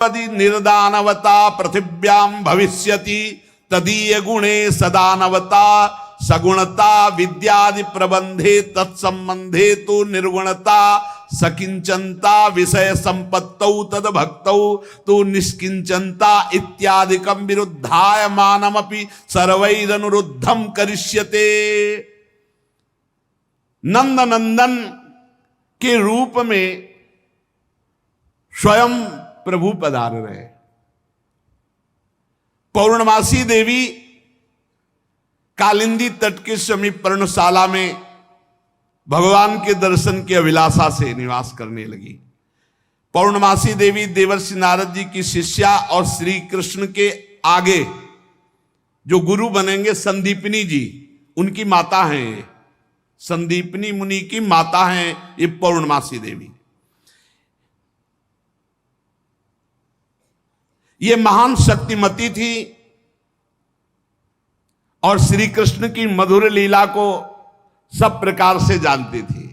यदि निर्दानवता पृथिव्याम भविष्यति तदीय गुणे सदानवता सगुणता विद्यादि प्रबंधे तत्संबंधे तो निर्गुणता सकिंचनता विषय संपत्तौ तद भक्तौ तो निष्किंचनता इत्यादिकम विरुद्धाय मानमपि सर्वैरनुरुद्धम करिष्यते। नंद नंदन के रूप में स्वयं प्रभु पधार रहे। पौर्णमासी देवी कालिंदी तट के समीप पर्णशाला में भगवान के दर्शन की अभिलाषा से निवास करने लगी। पौर्णमासी देवी देवर्षि नारद जी की शिष्या और श्री कृष्ण के आगे जो गुरु बनेंगे संदीपनी जी, उनकी माता हैं ये। संदीपनी मुनि की माता हैं ये पौर्णमासी देवी। ये महान शक्तिमती थी और श्री कृष्ण की मधुर लीला को सब प्रकार से जानती थी।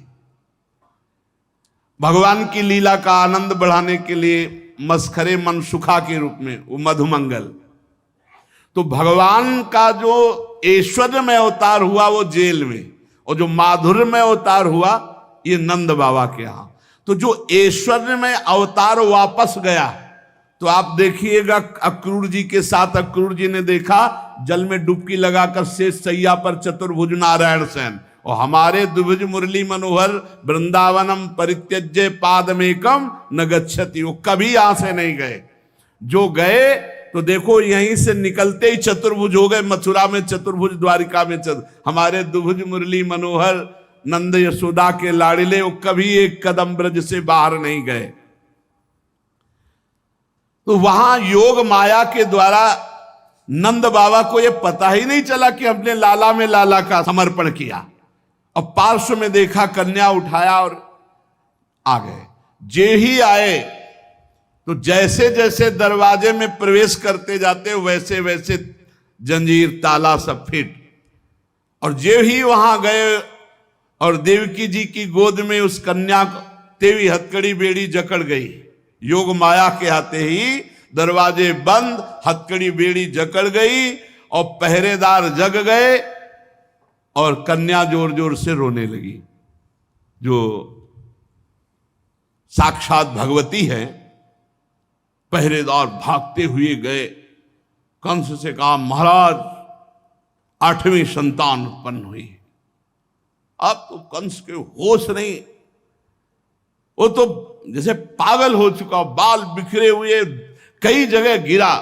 भगवान की लीला का आनंद बढ़ाने के लिए मस्खरे मनसुखा के रूप में वो मधुमंगल, तो भगवान का जो ऐश्वर्यमय अवतार हुआ वो जेल में, और जो माधुर्यमय अवतार हुआ ये नंद बाबा के यहां। तो जो ऐश्वर्यमय अवतार वापस गया, तो आप देखिएगा अक्रूर जी के साथ अक्रूर जी ने देखा जल में डुबकी लगाकर शेष सैया पर चतुर्भुज नारायण सेन, और हमारे द्विभुज मुरली मनोहर वृंदावनम परित्यज्य पादमेकम न गच्छति, वो कभी यहां से नहीं गए। जो गए तो देखो यहीं से निकलते ही चतुर्भुज हो गए। मथुरा में चतुर्भुज, द्वारिका में हमारे द्विभुज मुरली मनोहर नंद यशोदा के लाड़िले, वो कभी एक कदम ब्रज से बाहर नहीं गए। तो वहां योग माया के द्वारा नंद बाबा को यह पता ही नहीं चला कि हमने लाला में लाला का समर्पण किया, और पार्श्व में देखा, कन्या उठाया और आ गए। जे ही आए तो जैसे जैसे दरवाजे में प्रवेश करते जाते वैसे वैसे जंजीर ताला सब फिट, और जे ही वहां गए और देवकी जी की गोद में उस कन्या को तेवी हथकड़ी बेड़ी जकड़ गई। योग माया के आते ही दरवाजे बंद, हथकड़ी बेड़ी जकड़ गई और पहरेदार जग गए, और कन्या जोर जोर से रोने लगी। जो साक्षात भगवती है, पहरेदार भागते हुए गए, कंस से कहा महाराज 8वीं संतान उत्पन्न हुई। अब तो कंस के होश नहीं, वो तो जैसे पागल हो चुका, बाल बिखरे हुए, कई जगह गिरा,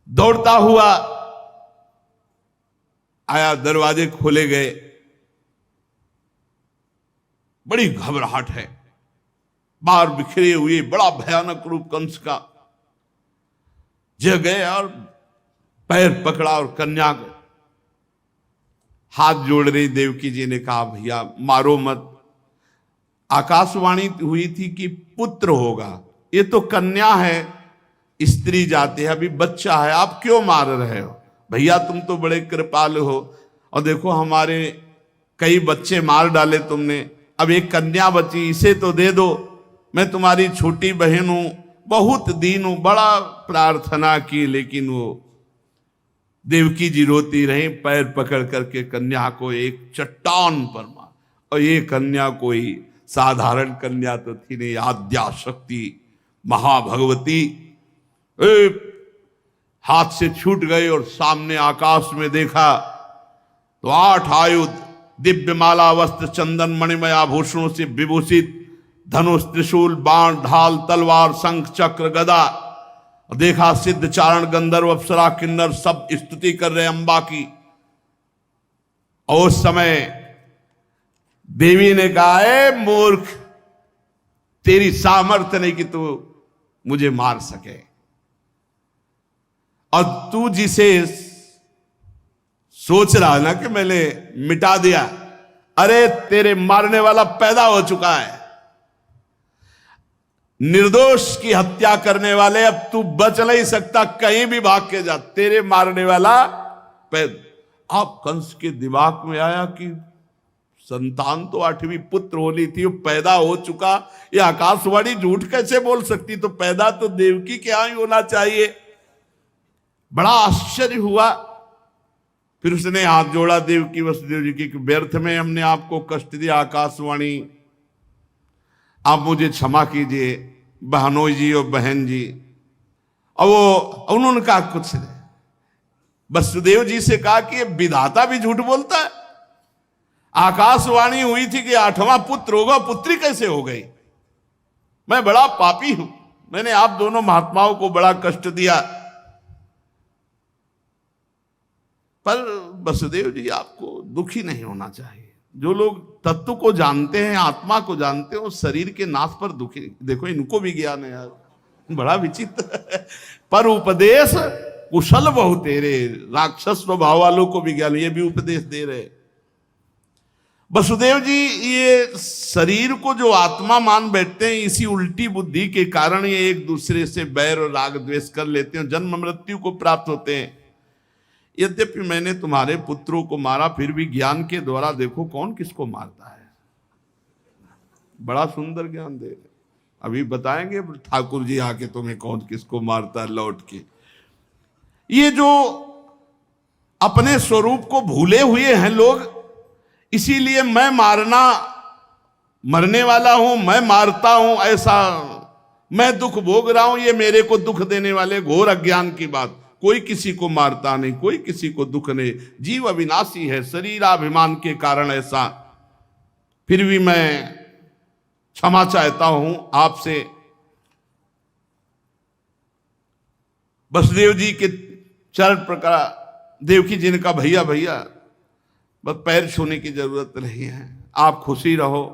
दौड़ता हुआ आया, दरवाजे खोले गए। बड़ी घबराहट है, बाल बिखरे हुए, बड़ा भयानक रूप कंस का। जग गए और पैर पकड़ा और कन्या को हाथ जोड़ रही। देवकी जी ने कहा भैया मारो मत, आकाशवाणी हुई थी कि पुत्र होगा, ये तो कन्या है, स्त्री जाति है, अभी बच्चा है, आप क्यों मार रहे हो? भैया तुम तो बड़े कृपालु हो, और देखो हमारे कई बच्चे मार डाले तुमने, अब एक कन्या बची, इसे तो दे दो, मैं तुम्हारी छोटी बहन हूं, बहुत दीन हूं। बड़ा प्रार्थना की, लेकिन वो देवकी जी रोती रही, पैर पकड़ करके कन्या को एक चट्टान पर मार। और ये कन्या कोई साधारण कन्या तो थी नहीं, आद्या शक्ति महाभगवती। हाथ से छूट गई और सामने आकाश में देखा तो 8 आयुध, दिव्य माला वस्त्र चंदन मणिमय आभूषणों से विभूषित, धनुष त्रिशूल बाण ढाल तलवार शंख चक्र गदा। देखा सिद्ध चारण गंधर्व अप्सरा किन्नर सब स्तुति कर रहे अंबा की। और उस समय देवी ने कहा है मूर्ख, तेरी सामर्थ्य नहीं कि तू मुझे मार सके, और तू जिसे सोच रहा है ना कि मैंने मिटा दिया, अरे तेरे मारने वाला पैदा हो चुका है। निर्दोष की हत्या करने वाले, अब तू बच नहीं सकता, कहीं भी भाग के जा, तेरे मारने वाला पैदा। अब कंस के दिमाग में आया कि संतान तो 8वीं पुत्र होनी थी, वो पैदा हो चुका। ये आकाशवाणी झूठ कैसे बोल सकती? तो पैदा तो देवकी के यहाँ ही होना चाहिए। बड़ा आश्चर्य हुआ। फिर उसने हाथ जोड़ा देवकी वसुदेव जी की, व्यर्थ में हमने आपको कष्ट दिया आकाशवाणी, आप मुझे क्षमा कीजिए बहनोई जी और बहन जी। और वो उन्होंने कहा कुछ नहीं। वसुदेव जी से कहा कि ये विधाता भी झूठ बोलता है। आकाशवाणी हुई थी कि 8वां पुत्र होगा, पुत्री कैसे हो गई? मैं बड़ा पापी हूं, मैंने आप दोनों महात्माओं को बड़ा कष्ट दिया। पर वसुदेव जी आपको दुखी नहीं होना चाहिए। जो लोग तत्व को जानते हैं, आत्मा को जानते हैं, वो शरीर के नाश पर दुखी। देखो इनको भी ज्ञान है यार, बड़ा विचित्र। पर उपदेश कुशल बहु तेरे, राक्षस स्वभाव वालों को भी ज्ञान, ये भी उपदेश दे रहे। वसुदेव जी ये शरीर को जो आत्मा मान बैठते हैं, इसी उल्टी बुद्धि के कारण ये एक दूसरे से बैर और राग द्वेष कर लेते हैं, जन्म मृत्यु को प्राप्त होते हैं। यद्यपि मैंने तुम्हारे पुत्रों को मारा, फिर भी ज्ञान के द्वारा देखो कौन किसको मारता है। बड़ा सुंदर ज्ञान दे रहे। अभी बताएंगे ठाकुर जी आके तुम्हें कौन किसको मारता है लौट के। ये जो अपने स्वरूप को भूले हुए हैं लोग, इसीलिए मैं मरने वाला हूं, मैं मारता हूं, ऐसा मैं दुख भोग रहा हूं, ये मेरे को दुख देने वाले घोर अज्ञान की बात। कोई किसी को मारता नहीं, कोई किसी को दुख नहीं। जीव अविनाशी है, शरीराभिमान के कारण ऐसा। फिर भी मैं क्षमा चाहता हूं आपसे। वसुदेव जी के चरण प्रकार देवकी जी ने कहा भैया भैया बस पैर छूने की जरूरत नहीं है, आप खुशी रहो।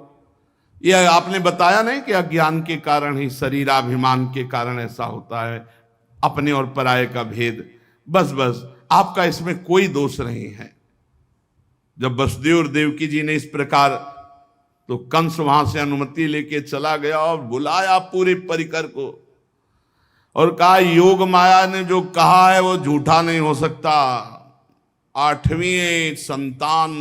यह आपने बताया नहीं कि अज्ञान के कारण ही, शरीराभिमान के कारण ऐसा होता है, अपने और पराये का भेद। बस बस आपका इसमें कोई दोष नहीं है। जब वसुदेव और देवकी जी ने इस प्रकार, तो कंस वहां से अनुमति लेके चला गया और बुलाया पूरे परिकर को और कहा योग माया ने जो कहा है वो झूठा नहीं हो सकता। 8वीं संतान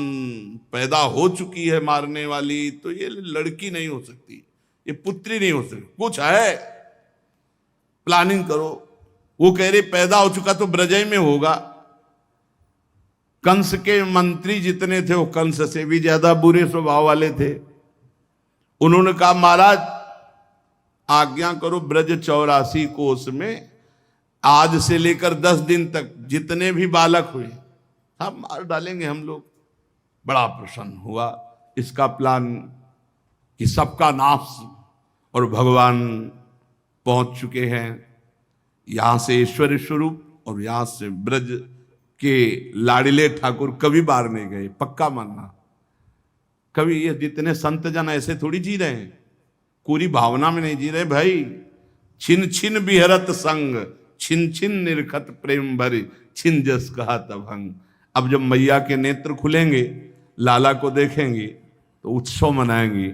पैदा हो चुकी है मारने वाली, तो ये लड़की नहीं हो सकती, ये पुत्री नहीं हो सकती, कुछ है, प्लानिंग करो। वो कह रहे पैदा हो चुका तो ब्रजय में होगा। कंस के मंत्री जितने थे वो कंस से भी ज्यादा बुरे स्वभाव वाले थे। उन्होंने कहा महाराज आज्ञा करो, ब्रज 84 कोस में आज से लेकर 10 दिन तक जितने भी बालक हुए सब मार डालेंगे हम लोग। बड़ा प्रसन्न हुआ इसका प्लान कि सबका नाश। और भगवान पहुंच चुके हैं यहां से ईश्वर स्वरूप, और यहां से ब्रज के लाडिले ठाकुर कभी बाहर नहीं गए, पक्का मानना। कभी ये जितने संत जन ऐसे थोड़ी जी रहे हैं, पूरी भावना में नहीं जी रहे भाई। छिन छिन बिहरत संग, छिन छिन निरखत प्रेम भरी, छिन जस कहा तभंग। अब जब मैया के नेत्र खुलेंगे, लाला को देखेंगे तो उत्सव मनाएंगे।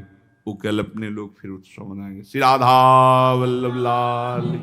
वो कल अपने लोग फिर उत्सव मनाएंगे। श्री राधा वल्लभ लाल।